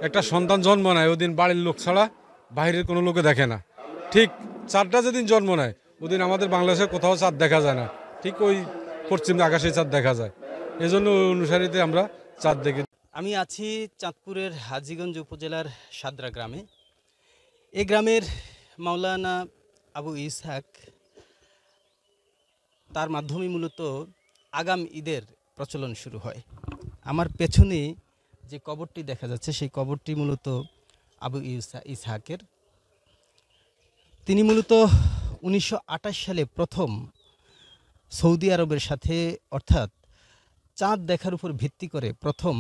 একটা সন্তান জন্ম নেয় ওদিন বাড়ির লোক ছাড়া বাইরের কোনো লোকে দেখে না। ঠিক চাঁদটা যেদিন জন্ম নেয় ওদিন আমাদের বাংলাদেশের কোথাও চাঁদ দেখা যায় না, ঠিক ওই পশ্চিম আকাশে চাঁদ দেখা যায়। এজন্য ওই অনুসারিতে আমরা চাঁদ দেখি। আমি আছি চাঁদপুরের হাজীগঞ্জ উপজেলার সাদরা গ্রামে। এই গ্রামের মাওলানা আবু ইসহাক, তার মাধ্যমে মূলত আগাম ঈদের প্রচলন শুরু হয়। আমার পেছনে যে কবরটি দেখা যাচ্ছে সেই কবরটি মূলত আবু ইসহাকের। তিনি মূলত 1928 সালে প্রথম সৌদি আরবের সাথে অর্থাৎ চাঁদ দেখার উপর ভিত্তি করে প্রথম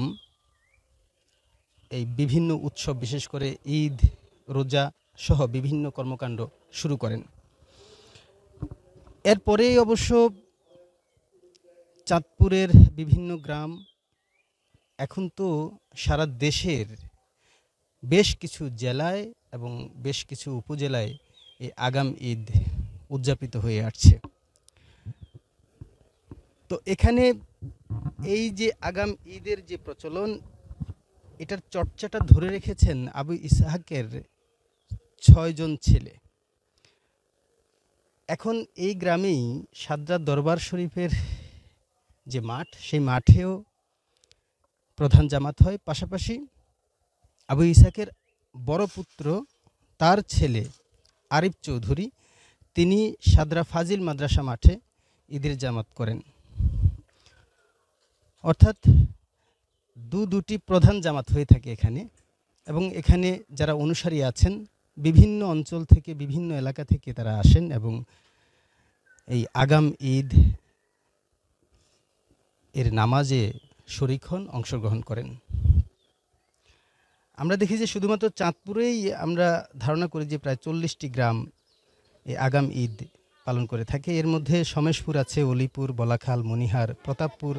এই বিভিন্ন উৎসব, বিশেষ করে ঈদ, রোজা সহ বিভিন্ন কর্মকাণ্ড শুরু করেন। এরপরেই অবশ্য চাঁদপুরের বিভিন্ন গ্রাম, এখন তো সারা দেশের বেশ কিছু জেলায় এবং বেশ কিছু উপজেলায় এই আগাম ঈদ উদযাপিত হয়ে আসছে। তো এখানে এই যে আগাম ঈদের যে প্রচলন, এটার চর্চাটা ধরে রেখেছেন আবু ইসহাকের 6 জন ছেলে। এখন এই গ্রামেই সাদরা দরবার শরীফের যে মাঠ, সেই মাঠেও প্রধান জামাত হয়। পাশাপাশি আবু ইসহাকের বড় পুত্র, তার ছেলে আরিফ চৌধুরী, তিনি সাদরা ফাজিল মাদ্রাসা মাঠে ঈদের জামাত করেন। অর্থাৎ দুটি প্রধান জামাত হয়ে থাকে এখানে। এবং এখানে যারা অনুসারী আছেন বিভিন্ন অঞ্চল থেকে, বিভিন্ন এলাকা থেকে তারা আসেন এবং এই আগাম ঈদ এর নামাজে শরীক হন, অংশগ্রহণ করেন। আমরা দেখি যে শুধুমাত্র চাঁদপুরেই আমরা ধারণা করি যে প্রায় 40টি গ্রাম এই আগাম ঈদ পালন করে থাকে। এর মধ্যে সমেশপুর আছে, অলিপুর, বলাখাল, মনিহার, প্রতাপপুর,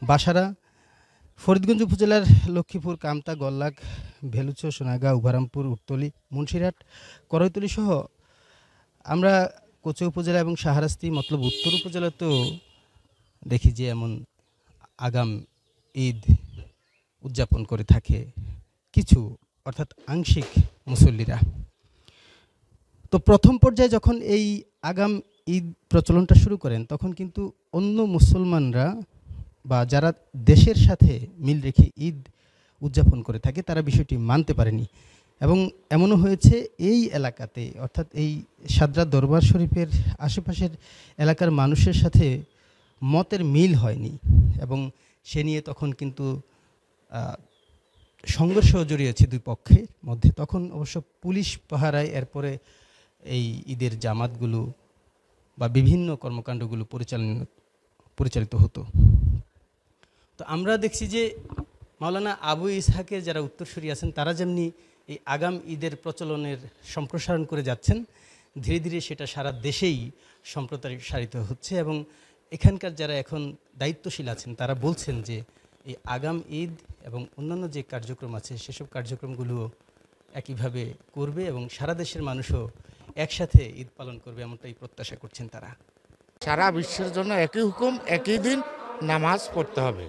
বাসারা, ফরিদগঞ্জ উপজেলার লক্ষ্মীপুর, কামতা, গল্লাক, ভেলুচো, সোনাগাঁও, উভারামপুর, উত্তলি, মুন্সিরহাট, করৈতলি সহ আমরা কোচো উপজেলা এবং শাহরাস্তি মতলব উত্তর উপজেলাতেও দেখি যে এমন আগাম ঈদ উদযাপন করে থাকে কিছু, অর্থাৎ আংশিক মুসল্লিরা। তো প্রথম পর্যায়ে যখন এই আগাম ঈদ প্রচলনটা শুরু করেন, তখন কিন্তু অন্য মুসলমানরা বা যারা দেশের সাথে মিল রেখে ঈদ উদযাপন করে থাকে তারা বিষয়টি মানতে পারেনি। এবং এমনও হয়েছে এই এলাকাতে, অর্থাৎ এই সাদরা দরবার শরীফের আশেপাশের এলাকার মানুষের সাথে মতের মিল হয়নি এবং সে নিয়ে তখন কিন্তু সংঘর্ষ জড়িয়েছে দুই পক্ষের মধ্যে। তখন অবশ্য পুলিশ পাহারায় এরপরে এই ঈদের জামাতগুলো বা বিভিন্ন কর্মকাণ্ডগুলো পরিচালিত হতো। তো আমরা দেখছি যে মাওলানা আবু ইসহাকের যারা উত্তরসূরি আছেন তারা যেমনি এই আগাম ঈদের প্রচলনের সম্প্রসারণ করে যাচ্ছেন, ধীরে ধীরে সেটা সারা দেশেই সম্প্রসারিত হচ্ছে। এবং এখানকার যারা এখন দায়িত্বশীল আছেন তারা বলছেন যে এই আগাম ঈদ এবং অন্যান্য যে কার্যক্রম আছে সেসব কার্যক্রমগুলো একইভাবে করবে এবং সারা দেশের মানুষও একসাথে ঈদ পালন করবে, এমনটাই প্রত্যাশা করছেন তারা। সারা বিশ্বের জন্য একই হুকুম, একই দিন নামাজ পড়তে হবে।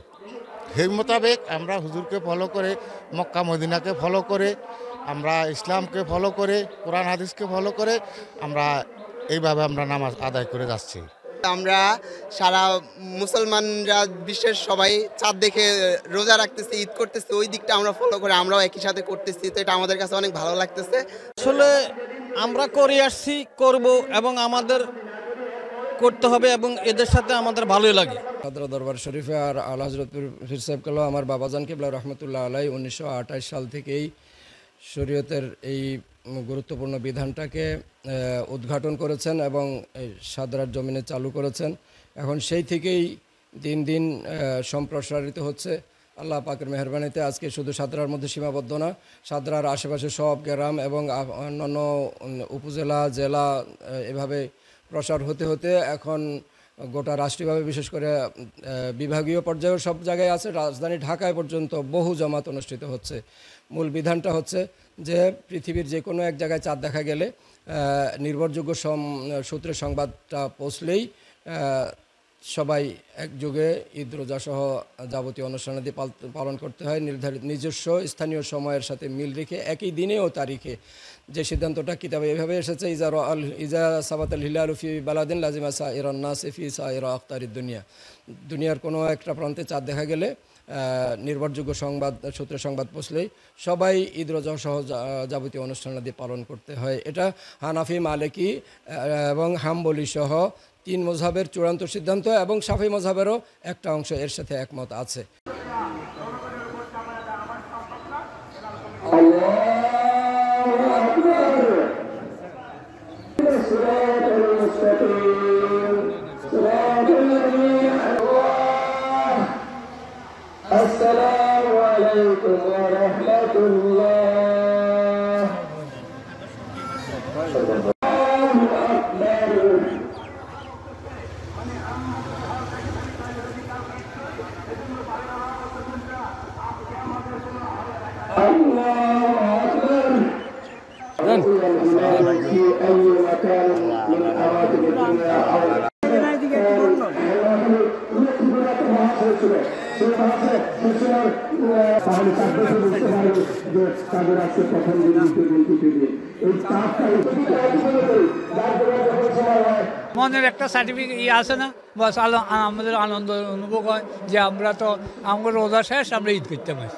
সেই মোতাবেক আমরা হুজুরকে ফলো করে, মক্কা মদিনাকে ফলো করে, আমরা ইসলামকে ফলো করে, কোরআন হাদিসকে ফলো করে আমরা এইভাবে আমরা নামাজ আদায় করে যাচ্ছি। আমরা সারা মুসলমানরা, বিশ্বের সবাই চাঁদ দেখে রোজা রাখতেছে, ঈদ করতেছে, ওই দিকটা আমরা ফলো করে আমরাও একই সাথে করতেছি। তো এটা আমাদের কাছে অনেক ভালো লাগতেছে। আসলে আমরা করে আসছি, করব এবং আমাদের করতে হবে এবং এদের সাথে আমাদের ভালোই লাগে। সাদরা দরবার শরীফে আর আল হযরত পীর সাহেব কালো আমার বাবাজান কিবলা রহমতুল্লাহ আলাই 1928 সাল থেকেই শরীয়তের এই গুরুত্বপূর্ণ বিধানটাকে উদ্ঘাটন করেছেন এবং সাদরার জমিনে চালু করেছেন। এখন সেই থেকেই দিন দিন সম্প্রসারিত হচ্ছে। আল্লাহ পাকের মেহরবানিতে আজকে শুধু সাদরার মধ্যে সীমাবদ্ধ না, সাদরার আশেপাশে সব গ্রাম এবং অন্যান্য উপজেলা, জেলা এভাবে প্রসার হতে হতে এখন গোটা রাষ্ট্রীয়ভাবে, বিশেষ করে বিভাগীয় পর্যায়েও সব জায়গায় আছে। রাজধানী ঢাকায় পর্যন্ত বহু জামাত অনুষ্ঠিত হচ্ছে। মূল বিধানটা হচ্ছে যে পৃথিবীর যে কোনো এক জায়গায় চাঁদ দেখা গেলে নির্ভরযোগ্য সূত্রে সংবাদটা পৌঁছলেই সবাই একযোগে ঈদ রোজা সহ যাবতীয় অনুষ্ঠানাদি পালন করতে হয় নির্ধারিত নিজস্ব স্থানীয় সময়ের সাথে মিল রেখে একই দিনে ও তারিখে। যে সিদ্ধান্তটা কিতাবে এভাবে এসেছে, ইজা সাবাত আল হিলালু ফি বালাদিন লাজিমা সাইরান নাস ফি সাইরা আখতারিদ দুনিয়া। দুনিয়ার কোনো একটা প্রান্তে চাঁদ দেখা গেলে নির্ভরযোগ্য সূত্রে সংবাদ পৌঁছলেই সবাই ঈদ রোজা সহ যাবতীয় অনুষ্ঠানাদি পালন করতে হয়। এটা হানাফি, মালিকি এবং হাম্বলি সহ 3 মযহাবের চূড়ান্ত সিদ্ধান্ত এবং শাফি মযহাবেরও একটা অংশ এর সাথে একমত আছে। السلام عليكم ورحمة الله. في أي مكان من أماكن الدنيا أو মনের একটা সার্টিফিকেট আছে না, বাস আমাদের আনন্দ অনুভব হয় যে আমরা তো আমাদের রোজা শেষ, আমরা ঈদ করতে পারি।